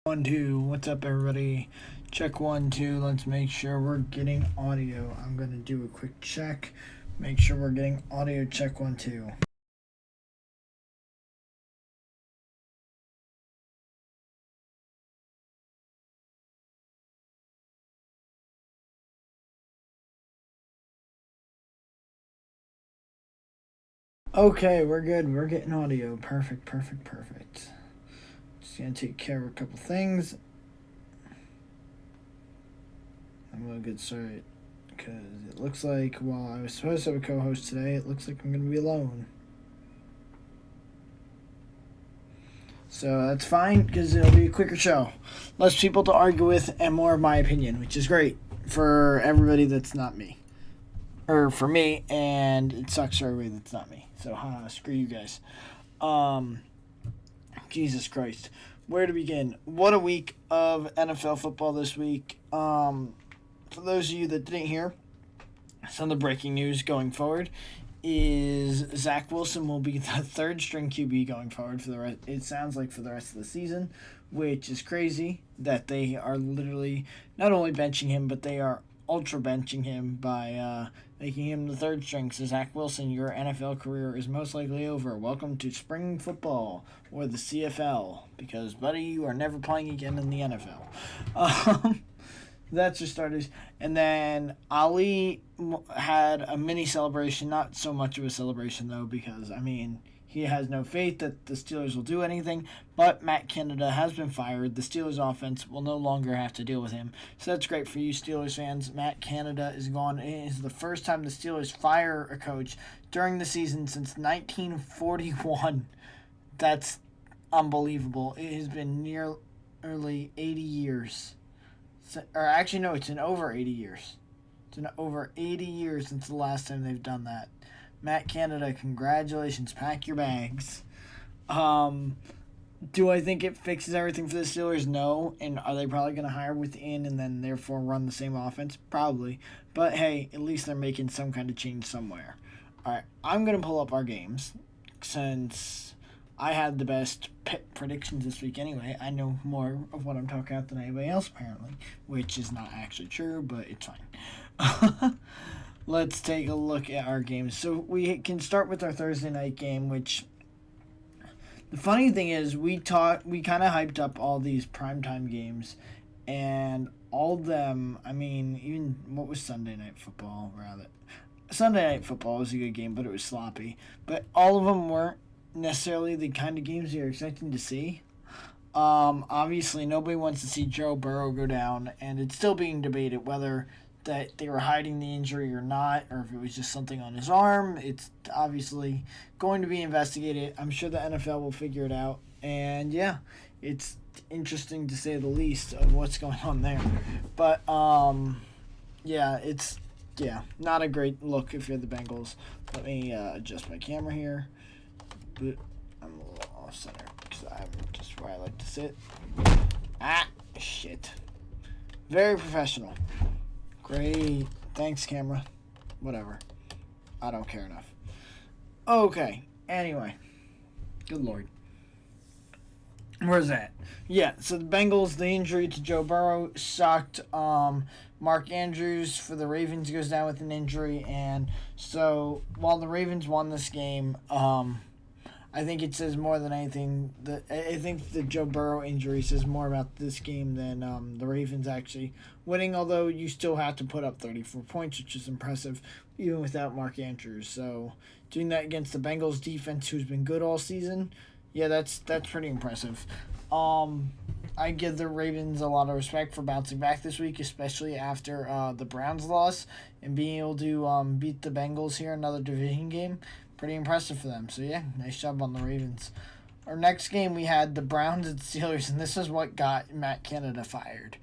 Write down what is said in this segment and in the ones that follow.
One, two. What's up, everybody? Check one, two. Let's make sure we're getting audio. I'm going to do a quick check. Make sure we're getting audio. Check one, two. Okay, we're good. We're getting audio. Perfect, perfect, perfect. Just going to take care of a couple things. I'm going to get started because it looks like while I was supposed to have a co-host today, it looks like I'm going to be alone. So that's fine because it'll be a quicker show. Less people to argue with and more of my opinion, which is great for everybody that's not me. Or for me, and it sucks for everybody that's not me. So, screw you guys. Jesus Christ. Where to begin? What a week of NFL football this week. For those of you that didn't hear, some of the breaking news going forward is Zach Wilson will be the third string QB going forward for the rest. It sounds like for the rest of the season, which is crazy that they are literally not only benching him, but they are ultra benching him by making him the third string. So Zach Wilson, your NFL career is most likely over. Welcome to spring football or the CFL, because buddy, you are never playing again in the NFL. That's your starters. And then Ali had a mini celebration. Not so much of a celebration, though, because, I mean, he has no faith that the Steelers will do anything. But Matt Canada has been fired. The Steelers offense will no longer have to deal with him. So that's great for you Steelers fans. Matt Canada is gone. It is the first time the Steelers fire a coach during the season since 1941. That's unbelievable. It has been nearly 80 years. Or actually, no, it's in over 80 years. It's in over 80 years since the last time they've done that. Matt Canada, congratulations. Pack your bags. Do I think it fixes everything for the Steelers? No. And are they probably going to hire within and then therefore run the same offense? Probably. But hey, at least they're making some kind of change somewhere. All right, I'm going to pull up our games since I had the best predictions this week anyway. I know more of what I'm talking about than anybody else, apparently, which is not actually true, but it's fine. Let's take a look at our games. So we can start with our Thursday night game, which the funny thing is we kind of hyped up all these primetime games, and all of them, I mean, even what was Sunday Night Football, rather. Sunday Night Football was a good game, but it was sloppy. But all of them weren't necessarily the kind of games you're expecting to see. Obviously, nobody wants to see Joe Burrow go down, and it's still being debated whether that they were hiding the injury or not, or if it was just something on his arm. It's obviously going to be investigated. I'm sure the NFL will figure it out. And yeah, it's interesting to say the least of what's going on there. But yeah, it's not a great look if you're the Bengals. Let me adjust my camera here. But I'm a little off center because I'm just where I like to sit. Shit. Very professional. Great. Thanks, camera. Whatever. I don't care enough. Okay. Anyway. Good Lord. Where's that? Yeah, so the Bengals, the injury to Joe Burrow sucked. Mark Andrews for the Ravens goes down with an injury. And so while the Ravens won this game, I think it says more than anything. I think the Joe Burrow injury says more about this game than the Ravens actually winning, although you still have to put up 34 points, which is impressive, even without Mark Andrews. So doing that against the Bengals defense, who's been good all season, yeah, that's pretty impressive. I give the Ravens a lot of respect for bouncing back this week, especially after the Browns loss and being able to beat the Bengals here, another division game. Pretty impressive for them. So, yeah, nice job on the Ravens. Our next game, we had the Browns and Steelers, and this is what got Matt Canada fired.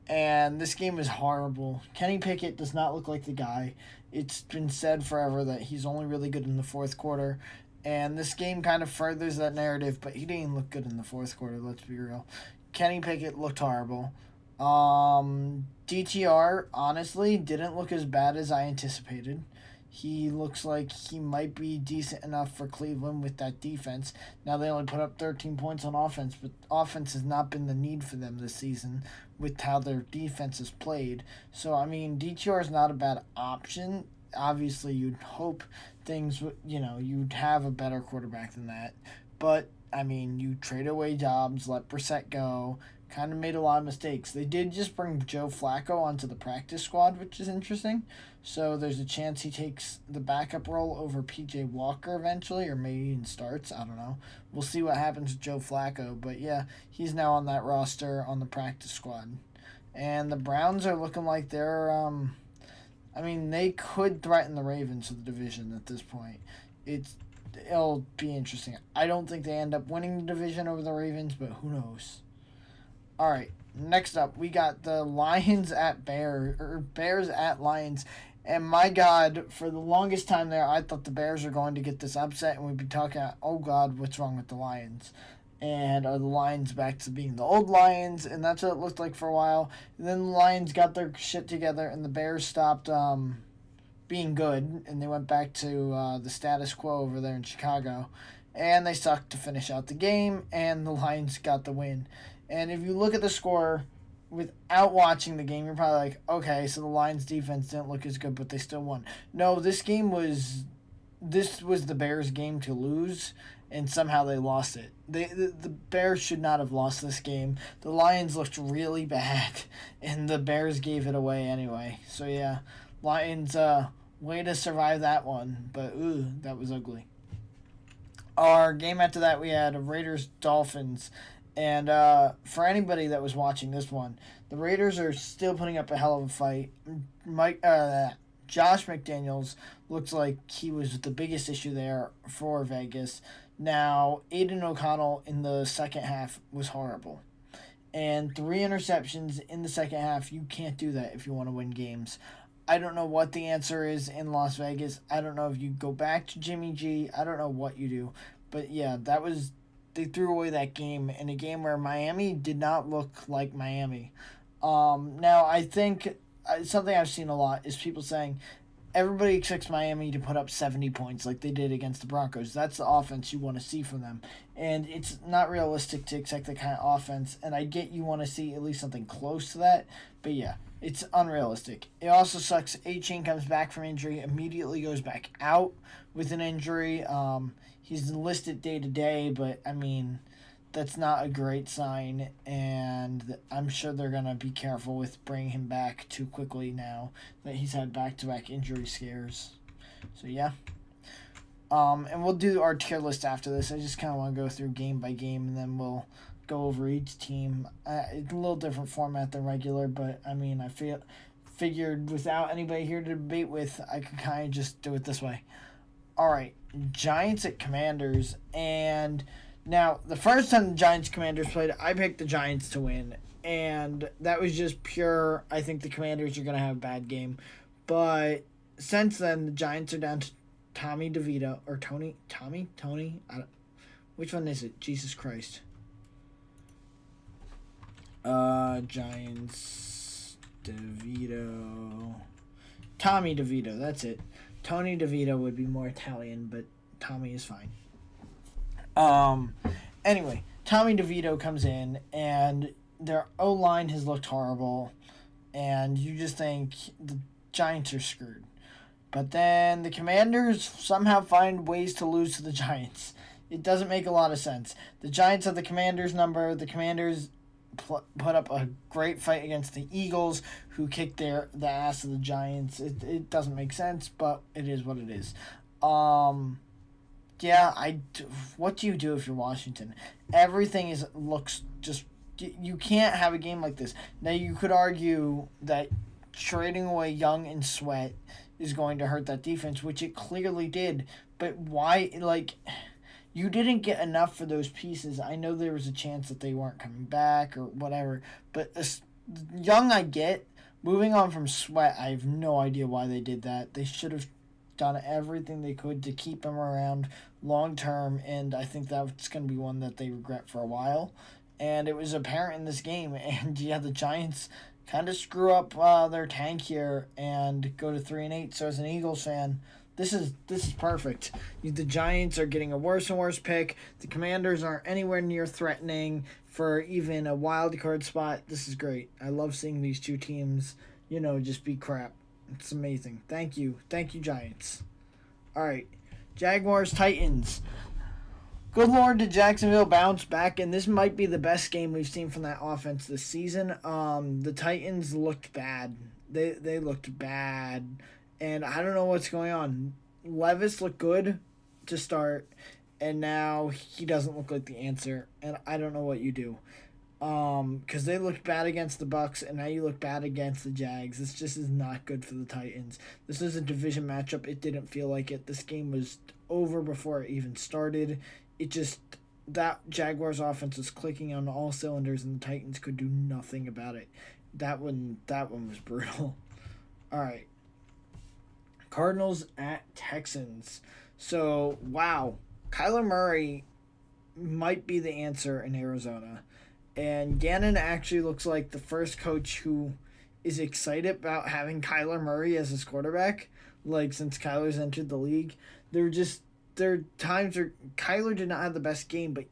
And this game was horrible. Kenny Pickett does not look like the guy. It's been said forever that he's only really good in the fourth quarter. And this game kind of furthers that narrative, but he didn't look good in the fourth quarter, let's be real. Kenny Pickett looked horrible. DTR, honestly, didn't look as bad as I anticipated. He looks like he might be decent enough for Cleveland with that defense. Now they only put up 13 points on offense, but offense has not been the need for them this season with how their defense has played. So I mean, DTR is not a bad option. Obviously, you'd hope things, you'd have a better quarterback than that. But I mean, you trade away Dobbs, let Brissett go. Kind of made a lot of mistakes. They did just bring Joe Flacco onto the practice squad, which is interesting. So there's a chance he takes the backup role over PJ Walker eventually, or maybe even starts. I don't know. We'll see what happens with Joe Flacco. But yeah, he's now on that roster on the practice squad. And the Browns are looking like they're, they could threaten the Ravens for the division at this point. It'll be interesting. I don't think they end up winning the division over the Ravens, but who knows? All right, next up, we got the Lions at Bears at Lions. And my God, for the longest time there, I thought the Bears were going to get this upset, and we'd be talking, oh God, what's wrong with the Lions? And are the Lions back to being the old Lions? And that's what it looked like for a while. And then the Lions got their shit together, and the Bears stopped being good, and they went back to the status quo over there in Chicago. And they sucked to finish out the game, and the Lions got the win. And if you look at the score without watching the game, you're probably like, okay, so the Lions defense didn't look as good, but they still won. No, this was the Bears' game to lose, and somehow they lost it. The Bears should not have lost this game. The Lions looked really bad, and the Bears gave it away anyway. So yeah, Lions, way to survive that one, but that was ugly. Our game after that, we had Raiders-Dolphins. And for anybody that was watching this one, the Raiders are still putting up a hell of a fight. Josh McDaniels looks like he was the biggest issue there for Vegas. Now, Aiden O'Connell in the second half was horrible. And 3 interceptions in the second half, you can't do that if you want to win games. I don't know what the answer is in Las Vegas. I don't know if you go back to Jimmy G. I don't know what you do. But yeah, they threw away that game in a game where Miami did not look like Miami. Now, I think something I've seen a lot is people saying everybody expects Miami to put up 70 points like they did against the Broncos. That's the offense you want to see from them. And it's not realistic to expect that kind of offense. And I get you want to see at least something close to that. But yeah, it's unrealistic. It also sucks. A-Chain comes back from injury, immediately goes back out with an injury. He's listed day to day, but I mean, that's not a great sign, and I'm sure they're going to be careful with bringing him back too quickly now that he's had back-to-back injury scares. So, yeah. And we'll do our tier list after this. I just kind of want to go through game by game, and then we'll go over each team. It's a little different format than regular, but, I mean, figured without anybody here to debate with, I could kind of just do it this way. All right, Giants at Commanders, and now the first time the Giants-Commanders played, I picked the Giants to win, and that was just pure, I think the Commanders are going to have a bad game, but since then, the Giants are down to Tommy DeVito, or Tony, which one is it? Jesus Christ. Giants, DeVito, Tommy DeVito, that's it. Tony DeVito would be more Italian, but Tommy is fine. Anyway, Tommy DeVito comes in, and their O-line has looked horrible, and you just think the Giants are screwed. But then the Commanders somehow find ways to lose to the Giants. It doesn't make a lot of sense. The Giants have the Commanders' number. The Commanders put up a great fight against the Eagles, who kicked the ass of the Giants. It doesn't make sense, but it is what it is. What do you do if you're Washington? Everything looks just, you can't have a game like this. Now, you could argue that trading away Young and Sweat is going to hurt that defense, which it clearly did, but why, you didn't get enough for those pieces. I know there was a chance that they weren't coming back or whatever, but Young I get. Moving on from Sweat, I have no idea why they did that. They should have done everything they could to keep him around long term, and I think that's going to be one that they regret for a while. And it was apparent in this game, and yeah, the Giants kind of screw up their tank here and go to 3-8. So as an Eagles fan, this is perfect. The Giants are getting a worse and worse pick. The Commanders aren't anywhere near threatening for even a wild card spot. This is great. I love seeing these two teams, just be crap. It's amazing. Thank you, Giants. All right, Jaguars Titans. Good Lord, did Jacksonville bounce back, and this might be the best game we've seen from that offense this season. The Titans looked bad. They looked bad, and I don't know what's going on. Levis looked good to start, and now he doesn't look like the answer, and I don't know what you do. Because they looked bad against the Bucks, and now you look bad against the Jags. This just is not good for the Titans. This is a division matchup. It didn't feel like it. This game was over before it even started. That Jaguars offense was clicking on all cylinders, and the Titans could do nothing about it. That one was brutal. All right, Cardinals at Texans. So wow, Kyler Murray might be the answer in Arizona, and Gannon actually looks like the first coach who is excited about having Kyler Murray as his quarterback. Like since Kyler's entered the league, there are times where Kyler did not have the best game, but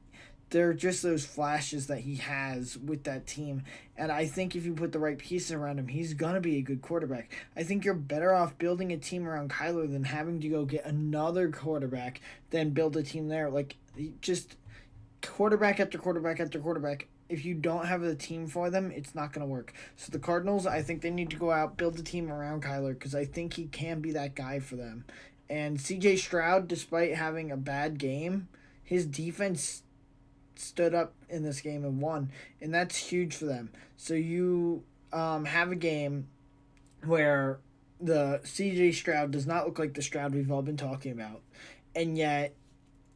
there are just those flashes that he has with that team. And I think if you put the right pieces around him, he's going to be a good quarterback. I think you're better off building a team around Kyler than having to go get another quarterback than build a team there. Like, just quarterback after quarterback after quarterback. If you don't have a team for them, it's not going to work. So the Cardinals, I think they need to go out, build a team around Kyler, because I think he can be that guy for them. And C.J. Stroud, despite having a bad game, his defense stood up in this game and won. And that's huge for them. So you have a game where the C.J. Stroud does not look like the Stroud we've all been talking about. And yet,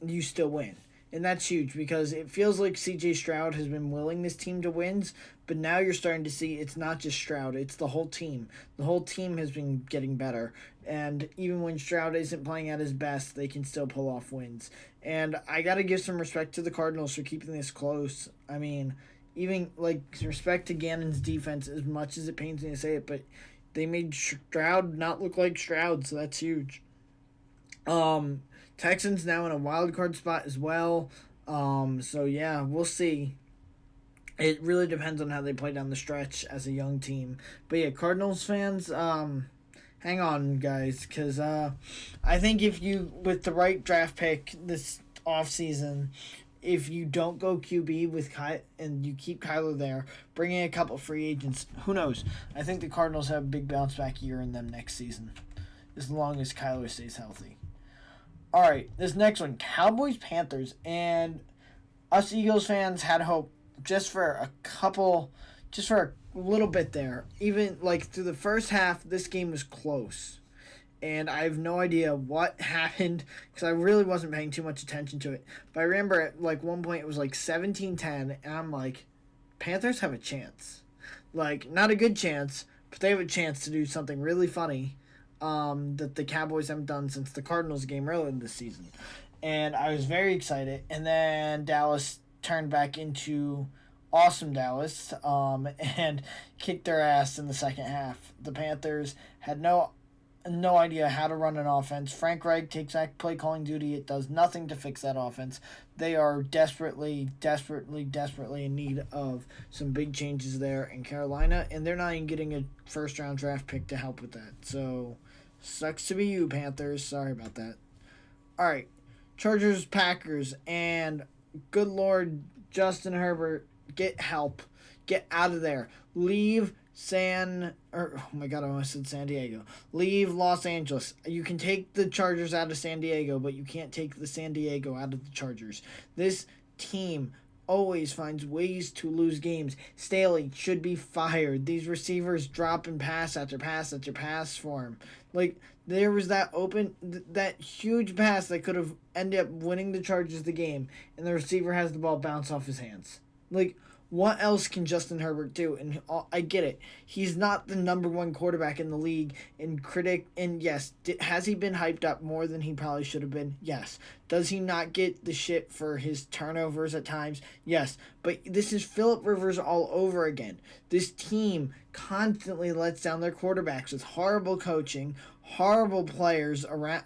you still win. And that's huge because it feels like C.J. Stroud has been willing this team to wins, but now you're starting to see it's not just Stroud, it's the whole team. The whole team has been getting better, and even when Stroud isn't playing at his best, they can still pull off wins. And I got to give some respect to the Cardinals for keeping this close. I mean, even like respect to Gannon's defense, as much as it pains me to say it, but they made Stroud not look like Stroud, so that's huge. Texans now in a wild card spot as well. So yeah, we'll see. It really depends on how they play down the stretch as a young team. But yeah, Cardinals fans, hang on, guys, because I think if you, with the right draft pick this offseason, if you don't go QB with and you keep Kyler there, bring in a couple free agents, who knows? I think the Cardinals have a big bounce back year in them next season, as long as Kyler stays healthy. All right, this next one, Cowboys-Panthers, and us Eagles fans had hope just for a little bit there. Even, like, through the first half, this game was close, and I have no idea what happened because I really wasn't paying too much attention to it. But I remember at, like, one point it was, like, 17-10, and I'm like, Panthers have a chance. Like, not a good chance, but they have a chance to do something really funny that the Cowboys haven't done since the Cardinals game earlier this season. And I was very excited. And then Dallas turned back into awesome Dallas and kicked their ass in the second half. The Panthers had no idea how to run an offense. Frank Reich takes back play calling duty. It does nothing to fix that offense. They are desperately in need of some big changes there in Carolina, and they're not even getting a first-round draft pick to help with that. So, sucks to be you, Panthers. Sorry about that. All right, Chargers, Packers, and good Lord, Justin Herbert, get help. Get out of there. Leave oh my God, I almost said San Diego. Leave Los Angeles. You can take the Chargers out of San Diego, but you can't take the San Diego out of the Chargers. This team always finds ways to lose games. Staley should be fired. These receivers dropping pass after pass after pass for him. Like, there was that that huge pass that could have ended up winning the Chargers the game, and the receiver has the ball bounce off his hands. Like, What else can Justin Herbert do? And I get it. He's not the number one quarterback in the league. And yes, has he been hyped up more than he probably should have been? Yes. Does he not get the shit for his turnovers at times? Yes. But this is Phillip Rivers all over again. This team constantly lets down their quarterbacks with horrible coaching, horrible players around.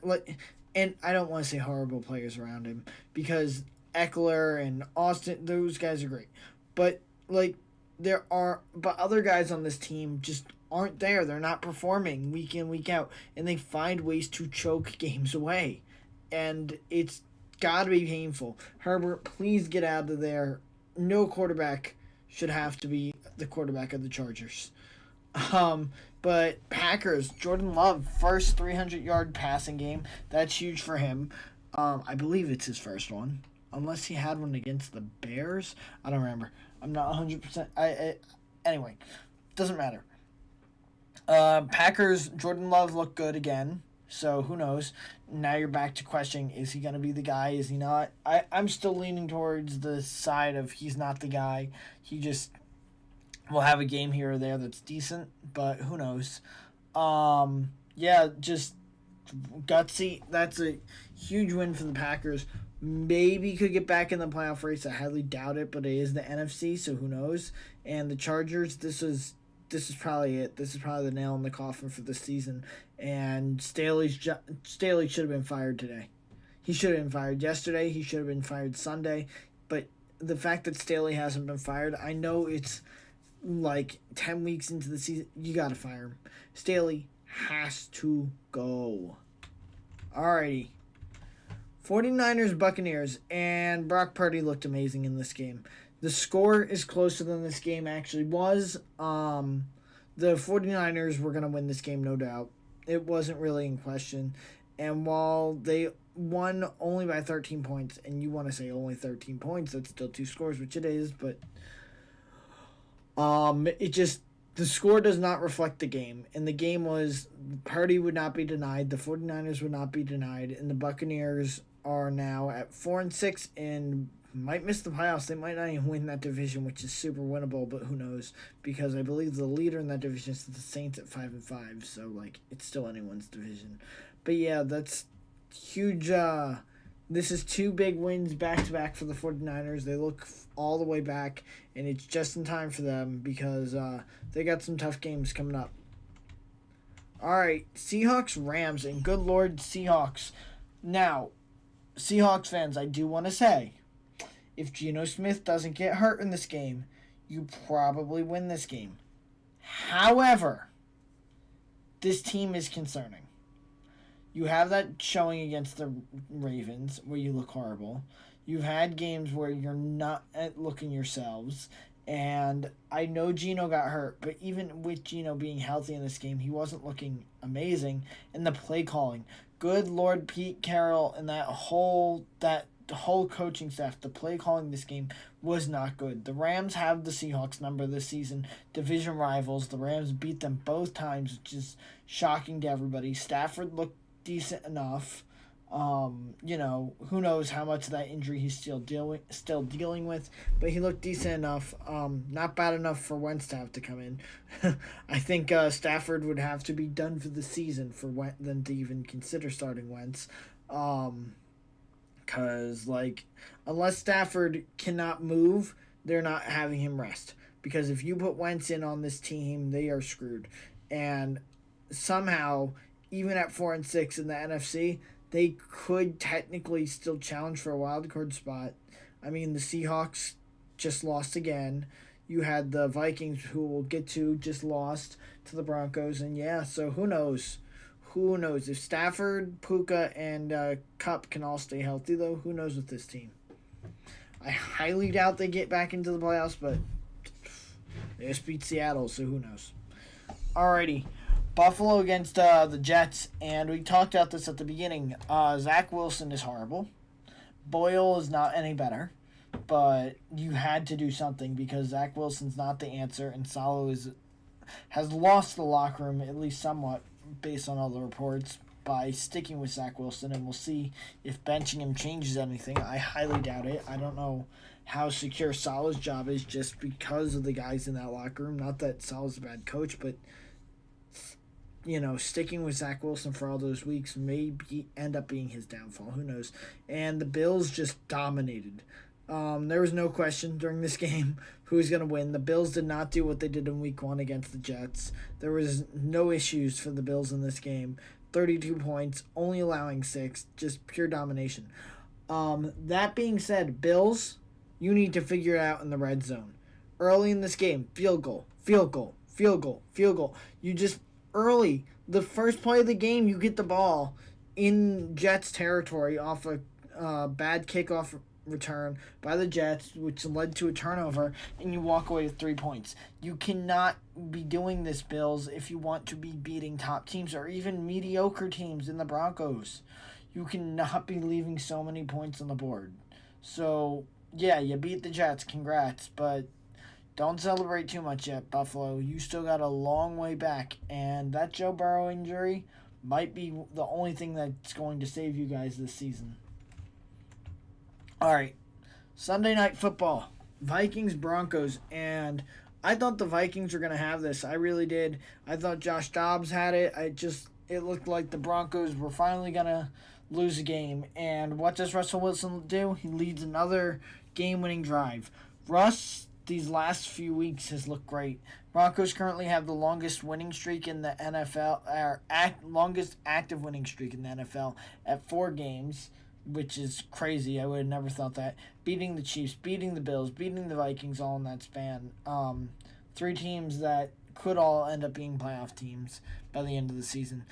And I don't want to say horrible players around him because Eckler and Austin, those guys are great. But but other guys on this team just aren't there. They're not performing week in, week out, and they find ways to choke games away. And it's got to be painful. Herbert, please get out of there. No quarterback should have to be the quarterback of the Chargers. But Packers, Jordan Love, first 300-yard passing game. That's huge for him. I believe it's his first one. Unless he had one against the Bears. I don't remember. I'm not 100%. Anyway, doesn't matter. Packers, Jordan Love looked good again. So who knows? Now you're back to questioning, is he going to be the guy? Is he not? I'm still leaning towards the side of he's not the guy. He just will have a game here or there that's decent. But who knows? Yeah, just gutsy. That's a huge win for the Packers. Maybe could get back in the playoff race. I highly doubt it, but it is the NFC, so who knows? And the Chargers, this is probably it. This is probably the nail in the coffin for this season. And Staley should have been fired today. He should have been fired yesterday. He should have been fired Sunday. But the fact that Staley hasn't been fired, I know it's like 10 weeks into the season. You got to fire him. Staley has to go. Alrighty. 49ers, Buccaneers, and Brock Purdy looked amazing in this game. The score is closer than this game actually was. The 49ers were going to win this game, no doubt. It wasn't really in question. And while they won only by 13 points, and you want to say only 13 points, that's still 2 scores, which it is, but the score does not reflect the game. And the game was Purdy would not be denied, the 49ers would not be denied, and the Buccaneers are now at 4-6 and might miss the playoffs. They might not even win that division, which is super winnable, but who knows? Because I believe the leader in that division is the Saints at 5-5, so it's still anyone's division. But yeah, that's huge. This is 2 big wins back to back for the 49ers. They look all the way back, and it's just in time for them because they got some tough games coming up. All right, Seahawks, Rams, and good Lord, Seahawks. Now, Seahawks fans, I do want to say, if Geno Smith doesn't get hurt in this game, you probably win this game. However, this team is concerning. You have that showing against the Ravens where you look horrible. You've had games where you're not looking yourselves. And I know Geno got hurt, but even with Geno being healthy in this game, he wasn't looking amazing. And the play calling. Good Lord, Pete Carroll and the whole coaching staff, the play calling this game was not good. The Rams have the Seahawks number this season, division rivals. The Rams beat them both times, which is shocking to everybody. Stafford looked decent enough. Who knows how much of that injury he's still dealing with, but he looked decent enough. Not bad enough for Wentz to have to come in. I think Stafford would have to be done for the season for them to even consider starting Wentz. Because unless Stafford cannot move, they're not having him rest. Because if you put Wentz in on this team, they are screwed. And somehow, even at 4-6 in the NFC, they could technically still challenge for a wild card spot. I mean, the Seahawks just lost again. You had the Vikings, who we'll get to, just lost to the Broncos. And yeah, so who knows? Who knows? If Stafford, Puka, and Kupp can all stay healthy, though, who knows with this team? I highly doubt they get back into the playoffs, but they just beat Seattle, so who knows? Alrighty. Buffalo against the Jets, and we talked about this at the beginning. Zach Wilson is horrible. Boyle is not any better, but you had to do something because Zach Wilson's not the answer, and Salo has lost the locker room, at least somewhat, based on all the reports. by sticking with Zach Wilson, and we'll see if benching him changes anything. I highly doubt it. I don't know how secure Saleh's job is just because of the guys in that locker room. Not that Saleh's a bad coach, but sticking with Zach Wilson for all those weeks may end up being his downfall. Who knows? And the Bills just dominated. There was no question during this game who was going to win. The Bills did not do what they did in Week 1 against the Jets. There was no issues for the Bills in this game. 32 points, only allowing 6, just pure domination. That being said, Bills, you need to figure it out in the red zone. Early in this game, field goal, field goal, field goal, field goal. You just early, the first play of the game, you get the ball in Jets territory off a bad kickoff return by the Jets, which led to a turnover, and you walk away with 3 points. You cannot be doing this, Bills, if you want to be beating top teams or even mediocre teams in the Broncos. You cannot be leaving so many points on the board. So, yeah, you beat the Jets. Congrats, but don't celebrate too much yet, Buffalo. You still got a long way back, and that Joe Burrow injury might be the only thing that's going to save you guys this season. All right, Sunday Night Football, Vikings-Broncos, and I thought the Vikings were going to have this. I really did. I thought Josh Dobbs had it. It looked like the Broncos were finally going to lose a game. And what does Russell Wilson do? He leads another game-winning drive. Russ, these last few weeks, has looked great. Broncos currently have the longest winning streak in the NFL, longest active winning streak in the NFL at 4 games, which is crazy. I would have never thought that. Beating the Chiefs, beating the Bills, beating the Vikings all in that span. 3 teams that could all end up being playoff teams by the end of the season.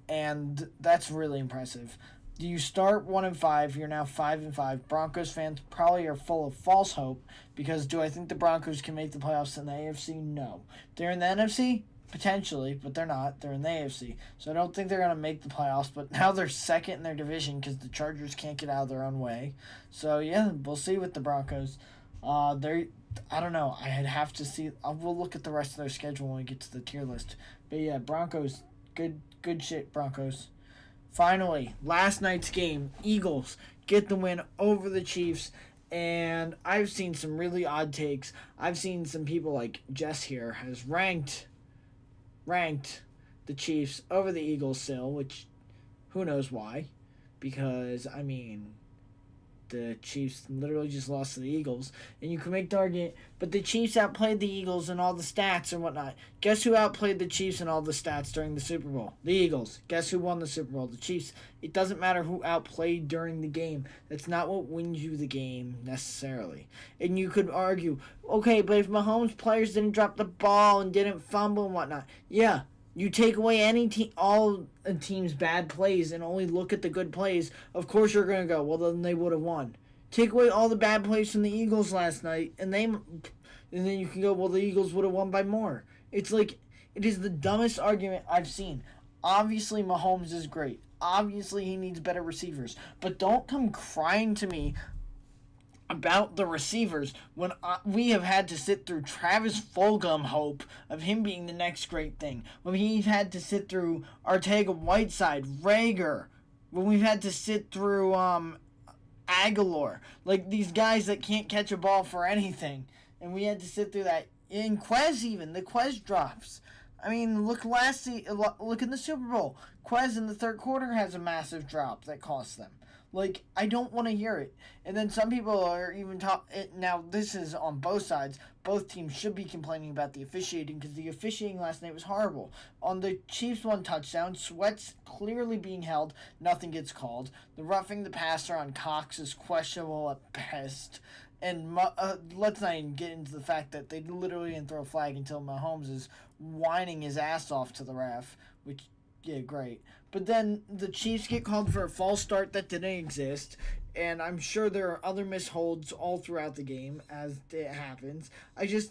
And that's really impressive. You start 1-5, you're now 5-5. Broncos fans probably are full of false hope because do I think the Broncos can make the playoffs in the AFC? No. They're in the NFC? Potentially, but they're not. They're in the AFC. So I don't think they're going to make the playoffs, but now they're second in their division because the Chargers can't get out of their own way. So, yeah, we'll see with the Broncos. I don't know. I'd have to see. We'll look at the rest of their schedule when we get to the tier list. But, yeah, Broncos, good shit, Broncos. Finally, last night's game, Eagles get the win over the Chiefs. And I've seen some really odd takes. I've seen some people like Jess here has ranked the Chiefs over the Eagles still, which who knows why, because, I mean, the Chiefs literally just lost to the Eagles, and you can make the argument, but the Chiefs outplayed the Eagles in all the stats and whatnot. Guess who outplayed the Chiefs in all the stats during the Super Bowl? The Eagles. Guess who won the Super Bowl? The Chiefs. It doesn't matter who outplayed during the game. That's not what wins you the game necessarily. And you could argue, okay, but if Mahomes' players didn't drop the ball and didn't fumble and whatnot, yeah, you take away all a team's bad plays and only look at the good plays, of course you're going to go, well, then they would have won. Take away all the bad plays from the Eagles last night, and then you can go, well, the Eagles would have won by more. It's like, it is the dumbest argument I've seen. Obviously, Mahomes is great. Obviously, he needs better receivers. But don't come crying to me about the receivers when we have had to sit through Travis Fulgham hope of him being the next great thing. When we've had to sit through Ortega-Whiteside, Rager. When we've had to sit through Aguilar. Like these guys that can't catch a ball for anything. And we had to sit through that. In Quez even. The Quez drops. I mean, look in the Super Bowl. Quez in the third quarter has a massive drop that costs them. Like, I don't want to hear it. And then some people are even now this is on both sides. Both teams should be complaining about the officiating because the officiating last night was horrible. On the Chiefs' 1 touchdown, Sweat's clearly being held. Nothing gets called. The roughing the passer on Cox is questionable at best. And let's not even get into the fact that they literally didn't throw a flag until Mahomes is whining his ass off to the ref, which, yeah, great. But then the Chiefs get called for a false start that didn't exist, and I'm sure there are other misholds all throughout the game as it happens. The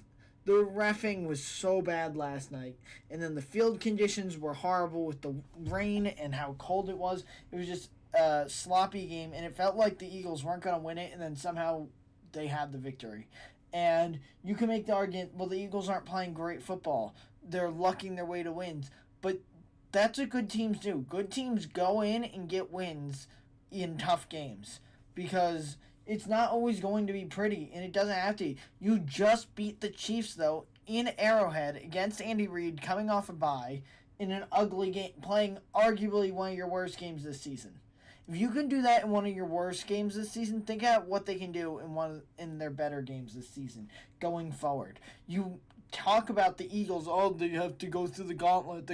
reffing was so bad last night, and then the field conditions were horrible with the rain and how cold it was. It was just a sloppy game, and it felt like the Eagles weren't going to win it, and then somehow they had the victory. And you can make the argument, well, the Eagles aren't playing great football. They're lucking their way to wins. But That's what good teams do. Good teams go in and get wins in tough games because it's not always going to be pretty, and it doesn't have to. You just beat the Chiefs, though, in Arrowhead against Andy Reid coming off a bye in an ugly game, playing arguably one of your worst games this season. If you can do that in one of your worst games this season, think about what they can do in their better games this season going forward. You talk about the Eagles, oh, they have to go through the gauntlet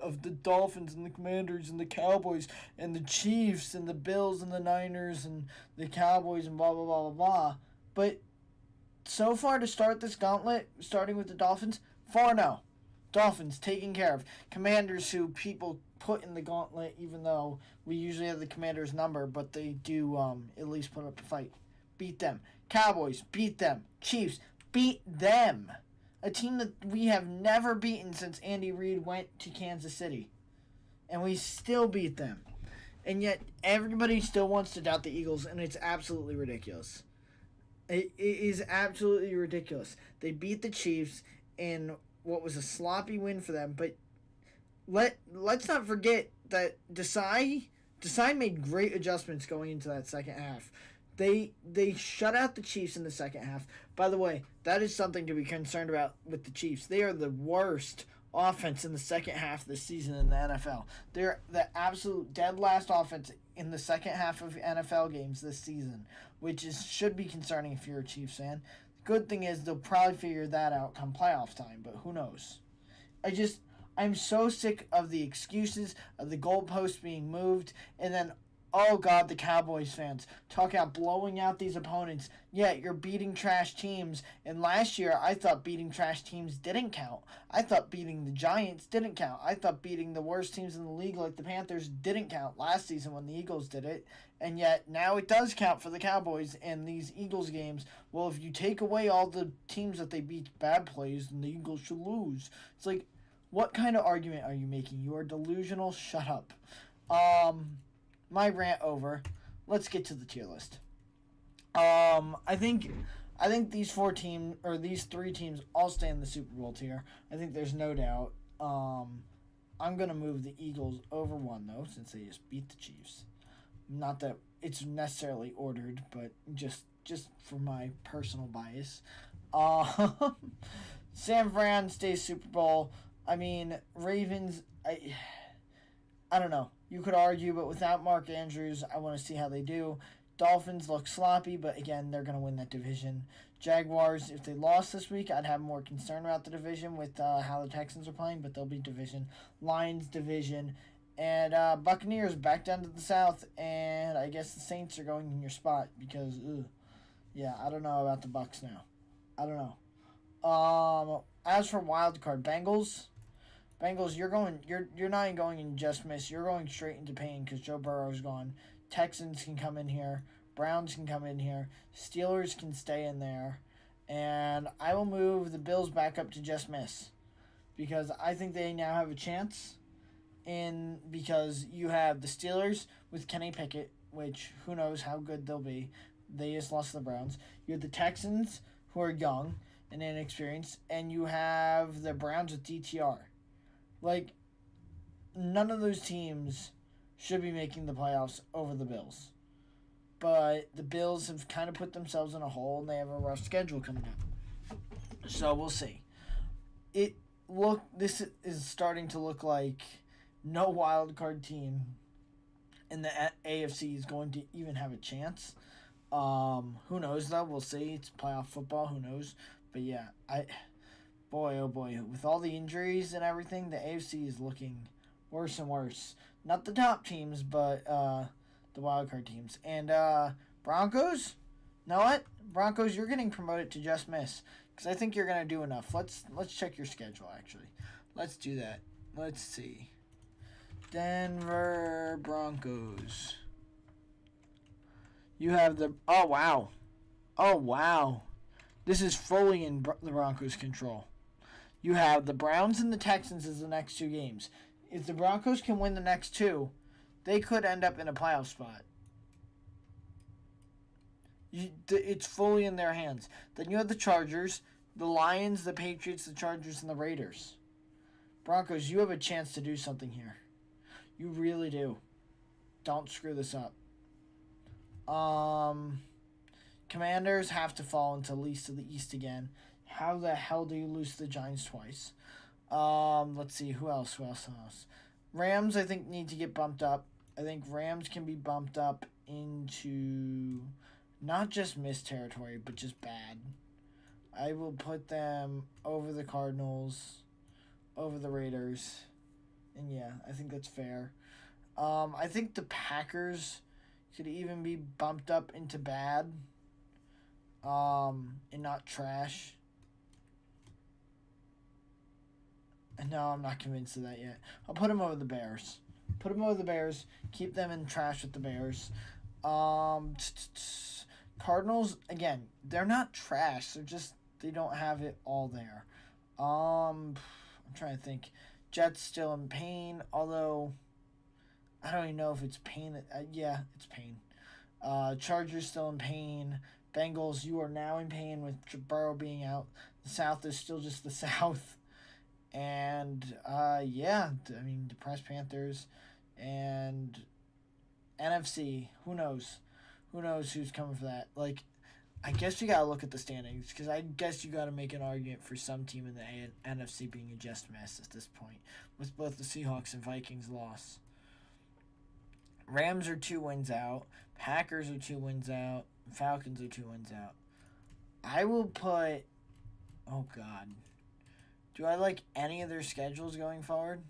of the Dolphins and the Commanders and the Cowboys and the Chiefs and the Bills and the Niners and the Cowboys and blah, blah, blah, blah, blah. But so far to start this gauntlet, starting with the Dolphins, 4-0. Dolphins taken care of. Commanders, who people put in the gauntlet, even though we usually have the Commanders' number, but they do at least put up a fight. Beat them. Cowboys, beat them. Chiefs, beat them. A team that we have never beaten since Andy Reid went to Kansas City. And we still beat them. And yet everybody still wants to doubt the Eagles, and it's absolutely ridiculous. It is absolutely ridiculous. They beat the Chiefs in what was a sloppy win for them, but let's not forget that Desai made great adjustments going into that second half. They shut out the Chiefs in the second half. By the way, that is something to be concerned about with the Chiefs. They are the worst offense in the second half this season in the NFL. They're the absolute dead last offense in the second half of NFL games this season, which should be concerning if you're a Chiefs fan. The good thing is they'll probably figure that out come playoff time, but who knows? I'm so sick of the excuses, of the goalposts being moved, and then, oh God, the Cowboys fans talk about blowing out these opponents. Yeah, you're beating trash teams. And last year, I thought beating trash teams didn't count. I thought beating the Giants didn't count. I thought beating the worst teams in the league like the Panthers didn't count last season when the Eagles did it. And yet, now it does count for the Cowboys and these Eagles games. Well, if you take away all the teams that they beat bad plays, then the Eagles should lose. It's like, what kind of argument are you making? You are delusional. Shut up. My rant over. Let's get to the tier list. I think these three teams all stay in the Super Bowl tier. I think there's no doubt. I'm gonna move the Eagles over one though, since they just beat the Chiefs. Not that it's necessarily ordered, but just for my personal bias. San Fran stays Super Bowl. I mean, Ravens. I don't know. You could argue, but without Mark Andrews, I want to see how they do. Dolphins look sloppy, but again, they're going to win that division. Jaguars, if they lost this week, I'd have more concern about the division with how the Texans are playing, but they'll be division. Lions, division. And Buccaneers back down to the South, and I guess the Saints are going in your spot because, yeah, I don't know about the Bucs now. I don't know. As for wild card, Bengals, you're not even going in just miss. You're going straight into pain because Joe Burrow's gone. Texans can come in here. Browns can come in here. Steelers can stay in there. And I will move the Bills back up to just miss because I think they now have a chance. Because you have the Steelers with Kenny Pickett, which who knows how good they'll be. They just lost to the Browns. You have the Texans, who are young and inexperienced, and you have the Browns with DTR. Like, none of those teams should be making the playoffs over the Bills. But the Bills have kind of put themselves in a hole, and they have a rough schedule coming up. So we'll see. This is starting to look like no wild card team in the AFC is going to even have a chance. Who knows though? We'll see. It's playoff football. Who knows? But yeah, boy, oh boy, with all the injuries and everything, the AFC is looking worse and worse. Not the top teams, but the wild card teams. And Broncos, know what? Broncos, you're getting promoted to just miss because I think you're gonna do enough. Let's check your schedule. Actually, let's do that. Let's see. Denver Broncos. You have the oh wow. This is fully in the Broncos' control. You have the Browns and the Texans as the next two games. If the Broncos can win the next two, they could end up in a playoff spot. It's fully in their hands. Then you have the Chargers, the Lions, the Patriots, the Chargers, and the Raiders. Broncos, you have a chance to do something here. You really do. Don't screw this up. Commanders have to fall into least of the East again. How the hell do you lose to the Giants twice? Let's see. Who else? Rams, I think, need to get bumped up. I think Rams can be bumped up into not just missed territory, but just bad. I will put them over the Cardinals, over the Raiders. And yeah, I think that's fair. I think the Packers could even be bumped up into bad. And not trash. No, I'm not convinced of that yet. I'll put them over the Bears. Keep them in trash with the Bears. Cardinals, again, they're not trash. They don't have it all there. I'm trying to think. Jets still in pain, although I don't even know if it's pain. Yeah, it's pain. Chargers still in pain. Bengals, you are now in pain with Burrow being out. The South is still just the South. And, depressed Panthers. And NFC, who knows? Who knows who's coming for that? I guess you got to look at the standings, because I guess you got to make an argument for some team in the NFC being a just mess at this point, with both the Seahawks and Vikings loss. Rams are 2 wins out. Packers are 2 wins out. Falcons are 2 wins out. I will put... Oh, God. Do I like any of their schedules going forward?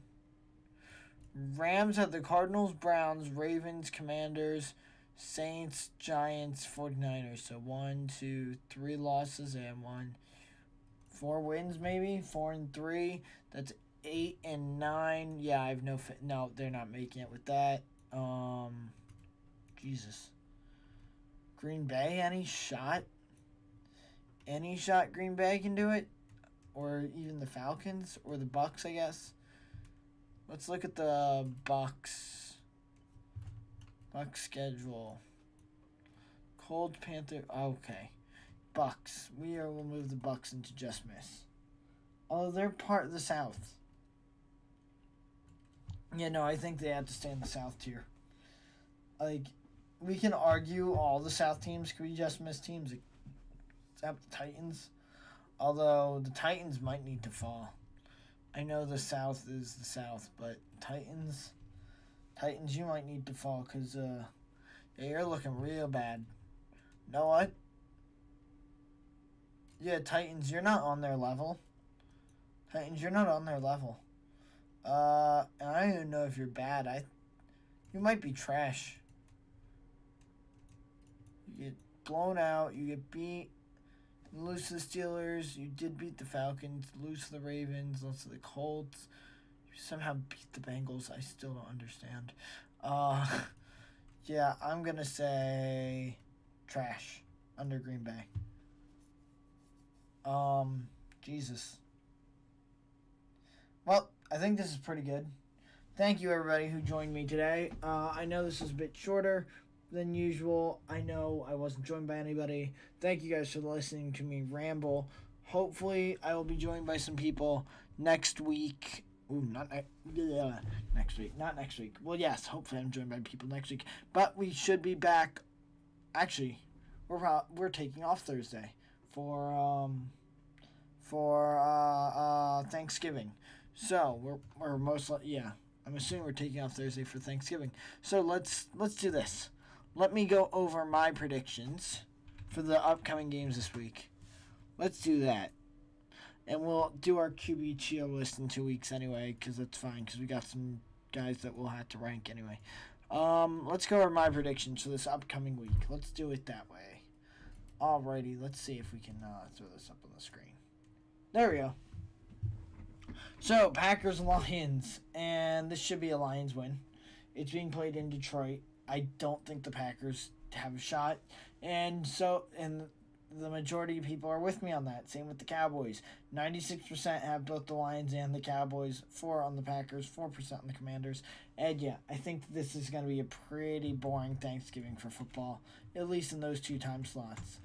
Rams have the Cardinals, Browns, Ravens, Commanders, Saints, Giants, 49ers. So 1, 2, 3 losses and 4 wins maybe? 4 and 3. That's 8 and 9. Yeah, I have no, they're not making it with that. Jesus. Green Bay, any shot? Any shot Green Bay can do it? Or even the Falcons? Or the Bucks, I guess? Let's look at the Bucks. Bucks schedule. Colts, Panther. Okay. Bucks. We'll move the Bucks into just miss. Oh, they're part of the South. Yeah, no, I think they have to stay in the South tier. We can argue all the South teams could be just miss teams, except the Titans. Although the Titans might need to fall. I know the South is the South, but Titans, you might need to fall because you're looking real bad. Know what? Yeah, Titans, you're not on their level. And I don't even know if you're bad. You might be trash. You get blown out. You get beat. You lose to the Steelers. You did beat the Falcons. Lose to the Ravens. Lose to the Colts. You somehow beat the Bengals. I still don't understand. Yeah, I'm going to say trash under Green Bay. Jesus. Well, I think this is pretty good. Thank you, everybody who joined me today. I know this is a bit shorter than usual. I know I wasn't joined by anybody. Thank you guys for listening to me ramble. Hopefully, I will be joined by some people next week. Ooh, next week. Not next week. Well, yes, hopefully I'm joined by people next week. But we should be back. Actually, we're taking off Thursday for Thanksgiving. So we're most likely, yeah. I'm assuming we're taking off Thursday for Thanksgiving. So let's do this. Let me go over my predictions for the upcoming games this week. Let's do that. And we'll do our QB chill list in 2 weeks anyway, because that's fine, because we got some guys that we'll have to rank anyway. Let's go over my predictions for this upcoming week. Let's do it that way. Alrighty, let's see if we can throw this up on the screen. There we go. So, Packers Lions, and this should be a Lions win. It's being played in Detroit. I don't think the Packers have a shot, and the majority of people are with me on that. Same with the Cowboys. 96% have both the Lions and the Cowboys. 4 on the Packers, 4% on the Commanders. And yeah, I think this is going to be a pretty boring Thanksgiving for football, at least in those 2 time slots.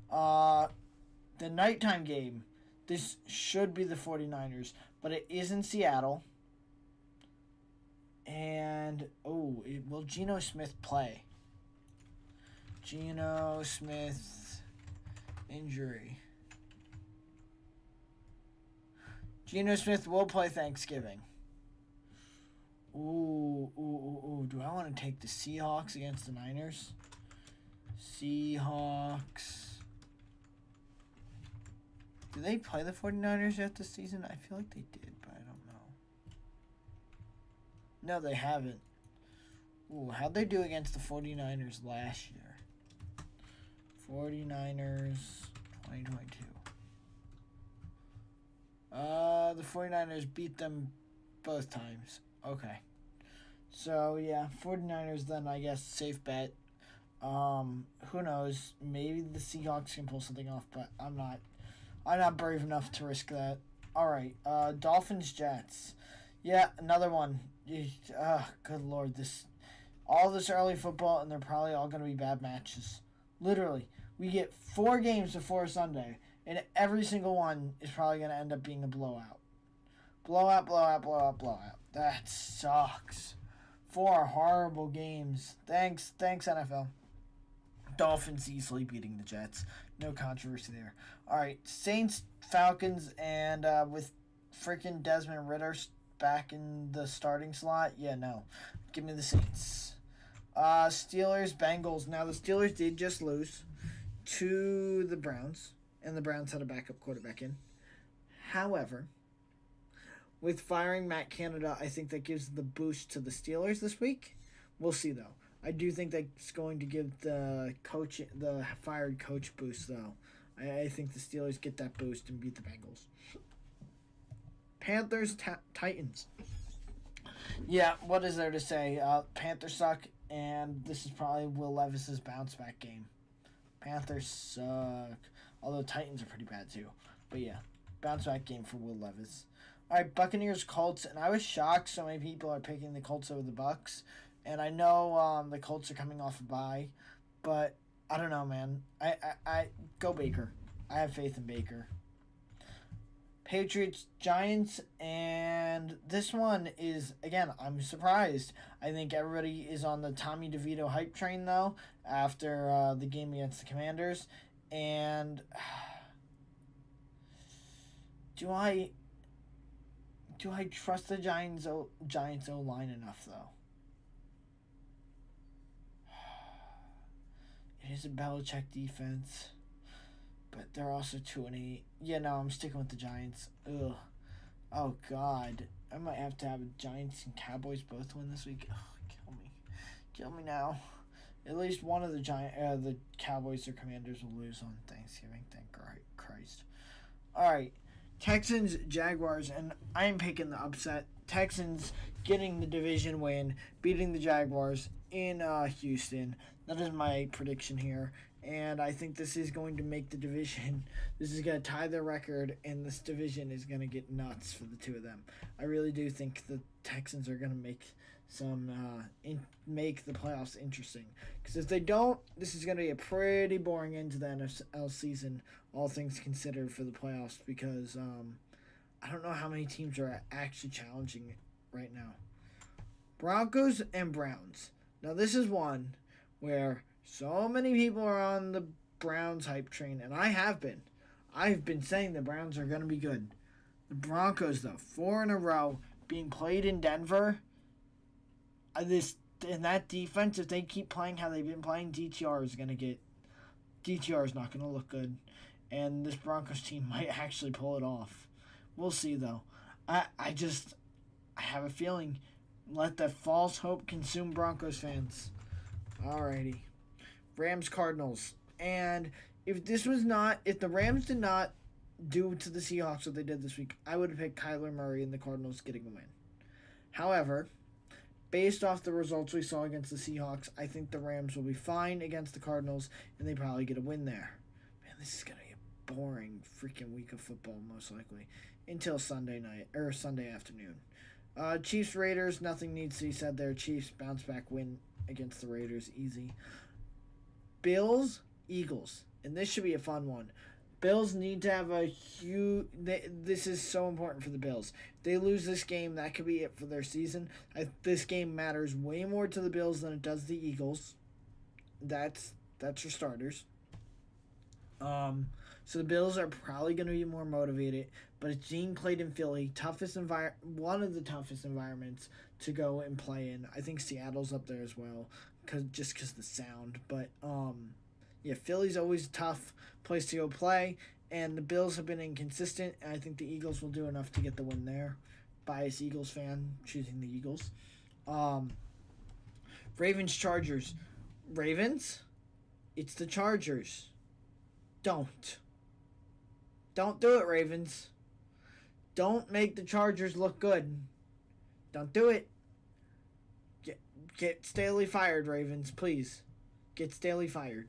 The nighttime game, this should be the 49ers, but it is in Seattle. And, will Geno Smith play? Geno Smith injury. Geno Smith will play Thanksgiving. Ooh. Do I want to take the Seahawks against the Niners? Seahawks. Did they play the 49ers yet this season? I feel like they did, but I don't know. No, they haven't. How'd they do against the 49ers last year? 49ers 2022. The 49ers beat them both times. Okay. So, yeah, 49ers then, I guess, safe bet. Who knows? Maybe the Seahawks can pull something off, but I'm not brave enough to risk that. All right, Dolphins Jets. Yeah, another one. Good Lord, all this early football, and they're probably all going to be bad matches. Literally, we get 4 games before Sunday, and every single one is probably going to end up being a blowout. Blowout. That sucks. 4 horrible games. Thanks NFL. Dolphins easily beating the Jets. No controversy there. All right, Saints, Falcons, and with freaking Desmond Ritter back in the starting slot. Yeah, no. Give me the Saints. Steelers, Bengals. Now, the Steelers did just lose to the Browns, and the Browns had a backup quarterback in. However, with firing Matt Canada, I think that gives the boost to the Steelers this week. We'll see, though. I do think that's going to give the fired coach boost, though. I think the Steelers get that boost and beat the Bengals. Panthers, Titans. Yeah, what is there to say? Panthers suck, and this is probably Will Levis's bounce back game. Panthers suck. Although Titans are pretty bad, too. But yeah, bounce back game for Will Levis. All right, Buccaneers, Colts, and I was shocked so many people are picking the Colts over the Bucs. And I know the Colts are coming off a bye, but I don't know, man. I go Baker. I have faith in Baker. Patriots, Giants, and this one is, again, I'm surprised. I think everybody is on the Tommy DeVito hype train, though, after the game against the Commanders. And do I trust the Giants O-line enough, though? It is a Belichick defense, but they're also 2-8. Yeah, no, I'm sticking with the Giants. Ugh. Oh, God. I might have to have Giants and Cowboys both win this week. Ugh, kill me now. At least one of the Cowboys or Commanders will lose on Thanksgiving. Thank Christ. All right. Texans, Jaguars, and I'm picking the upset. Texans getting the division win, beating the Jaguars in Houston. That is my prediction here. And I think this is going to make the division. This is going to tie the record, and this division is going to get nuts for the two of them. I really do think the Texans are going to make make the playoffs interesting. Because if they don't, this is going to be a pretty boring end to the NFL season, all things considered, for the playoffs. Because I don't know how many teams are actually challenging right now. Broncos and Browns. Now, this is one where so many people are on the Browns hype train, and I have been. I've been saying the Browns are going to be good. The Broncos, though, 4 in a row, being played in Denver. In that defense, if they keep playing how they've been playing, DTR is not going to look good. And this Broncos team might actually pull it off. We'll see, though. I have a feeling. Let the false hope consume Broncos fans. Alrighty. Rams, Cardinals. And if the Rams did not do to the Seahawks what they did this week, I would have picked Kyler Murray and the Cardinals getting a win. However, based off the results we saw against the Seahawks, I think the Rams will be fine against the Cardinals, and they probably get a win there. Man, this is going to be a boring freaking week of football, most likely, until Sunday afternoon. Chiefs, Raiders, nothing needs to be said there. Chiefs bounce back win against the Raiders, easy. Bills, Eagles, and this should be a fun one. Bills need to have a huge. This is so important for the Bills. If they lose this game, that could be it for their season. This game matters way more to the Bills than it does the Eagles. That's your starters. So the Bills are probably going to be more motivated, but it's being played in Philly, one of the toughest environments to go and play in. I think Seattle's up there as well, because the sound. But yeah, Philly's always a tough place to go play, and the Bills have been inconsistent, and I think the Eagles will do enough to get the win there. Biased Eagles fan, choosing the Eagles. Ravens, Chargers. Ravens? It's the Chargers. Don't do it, Ravens. Don't make the Chargers look good. Don't do it. Get Staley fired, Ravens, please. Get Staley fired.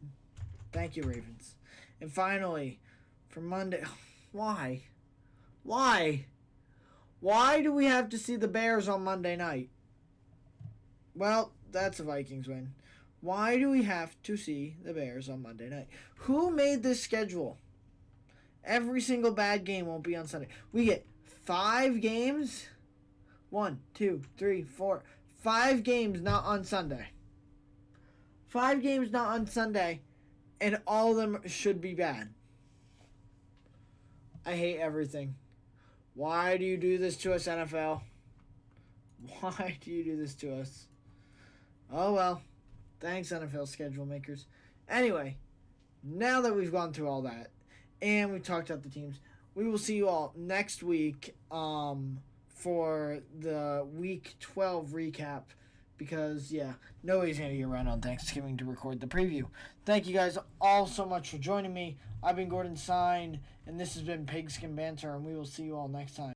Thank you, Ravens. And finally, for Monday, why? Why do we have to see the Bears on Monday night? Well, that's a Vikings win. Why do we have to see the Bears on Monday night? Who made this schedule? Every single bad game won't be on Sunday. We get 5 games. 1, 2, 3, 4. 5 games not on Sunday. 5 games not on Sunday, and all of them should be bad. I hate everything. Why do you do this to us, NFL? Why do you do this to us? Oh well. Thanks, NFL schedule makers. Anyway, now that we've gone through all that and we've talked about the teams, we will see you all next week for the Week 12 recap because, yeah, nobody's going to get around on Thanksgiving to record the preview. Thank you guys all so much for joining me. I've been Gordon Sine, and this has been Pigskin Banter, and we will see you all next time.